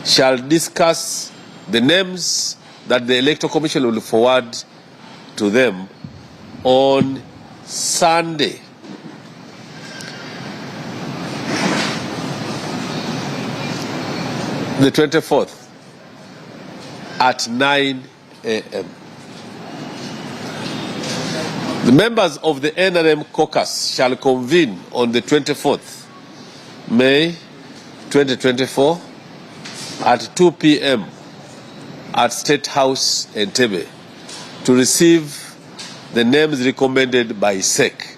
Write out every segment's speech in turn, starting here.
shall discuss the names that the Electoral Commission will forward to them on Sunday, the 24th at 9 a.m. The members of the NRM caucus shall convene on the 24th May 2024 at 2 p.m. at State House Entebbe to receive the names recommended by SEC,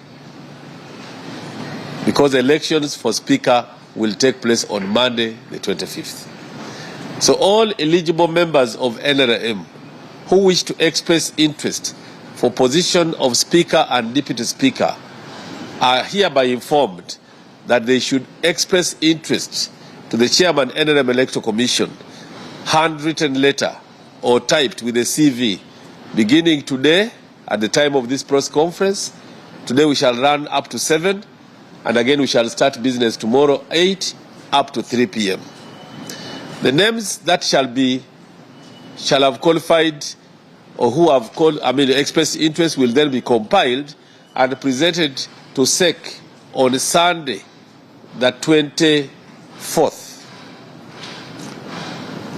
because elections for Speaker will take place on Monday, the 25th. So all eligible members of NRM who wish to express interest for position of Speaker and Deputy Speaker are hereby informed that they should express interest to the Chairman NRM Electoral Commission, handwritten letter or typed with a CV, beginning today at the time of this press conference. Today we shall run up to 7, and again we shall start business tomorrow 8 up to 3 p.m. The names that shall have qualified or who have expressed interest will then be compiled and presented to SEC on Sunday, the 24th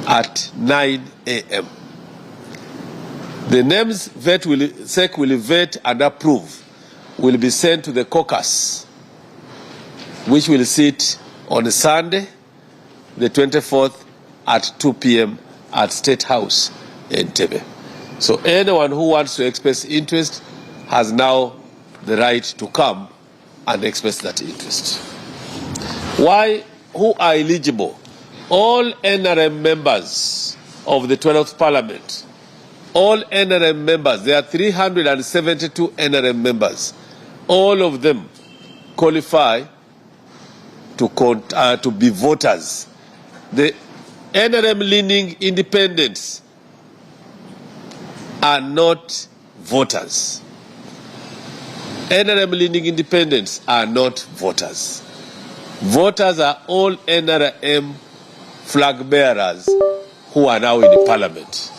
at 9 a.m. The names SEC will vet and approve will be sent to the caucus, which will sit on Sunday, the 24th at 2 p.m. at State House in Entebbe. So anyone who wants to express interest has now the right to come and express that interest. Who are eligible? All NRM members of the 12th Parliament. All NRM members, there are 372 NRM members. All of them qualify to be voters. The NRM-leaning independents are not voters. NRM-leaning independents are not voters. Voters are all NRM flag bearers who are now in the Parliament.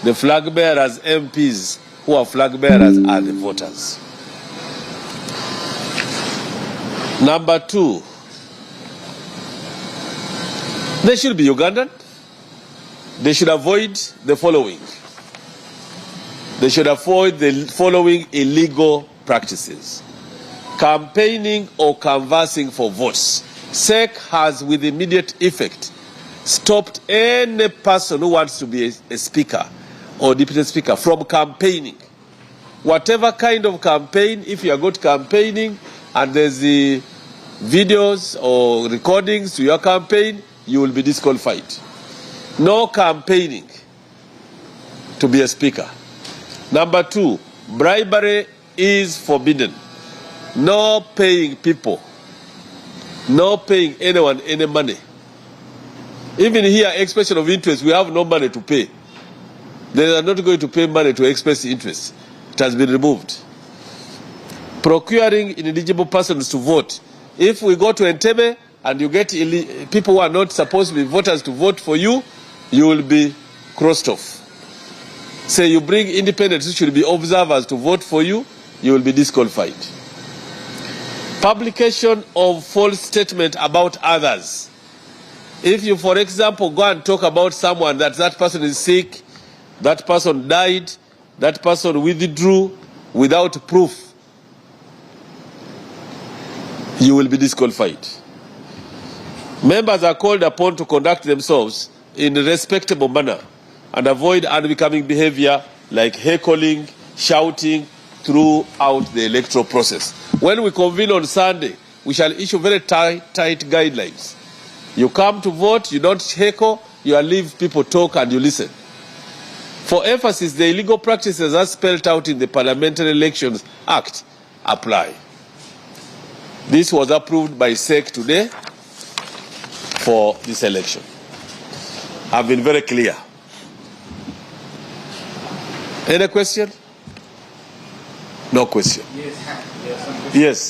The flag bearers, MPs who are flag bearers, are the voters. Number 2, they should be Ugandan. They should avoid the following. They should avoid the following illegal practices: campaigning or canvassing for votes. SEC has, with immediate effect, stopped any person who wants to be a speaker or deputy speaker from campaigning. Whatever kind of campaign, if you are good campaigning and there's the videos or recordings to your campaign, you will be disqualified. No campaigning to be a speaker. Number 2, bribery is forbidden. No paying people. No paying anyone any money. Even here, expression of interest, we have no money to pay. They are not going to pay money to express interest. It has been removed. Procuring ineligible persons to vote. If we go to Entebbe and you get people who are not supposed to be voters to vote for you, you will be crossed off. Say you bring independents who should be observers to vote for you, you will be disqualified. Publication of false statement about others. If you, for example, go and talk about someone that person is sick, that person died, that person withdrew without proof, you will be disqualified. Members are called upon to conduct themselves in a respectable manner and avoid unbecoming behavior like heckling, shouting throughout the electoral process. When we convene on Sunday, we shall issue very tight guidelines. You come to vote, you don't heckle, you leave people talk and you listen. For emphasis, the illegal practices as spelled out in the Parliamentary Elections Act apply. This was approved by SEC today for this election. I've been very clear. Any question? No question. Yes.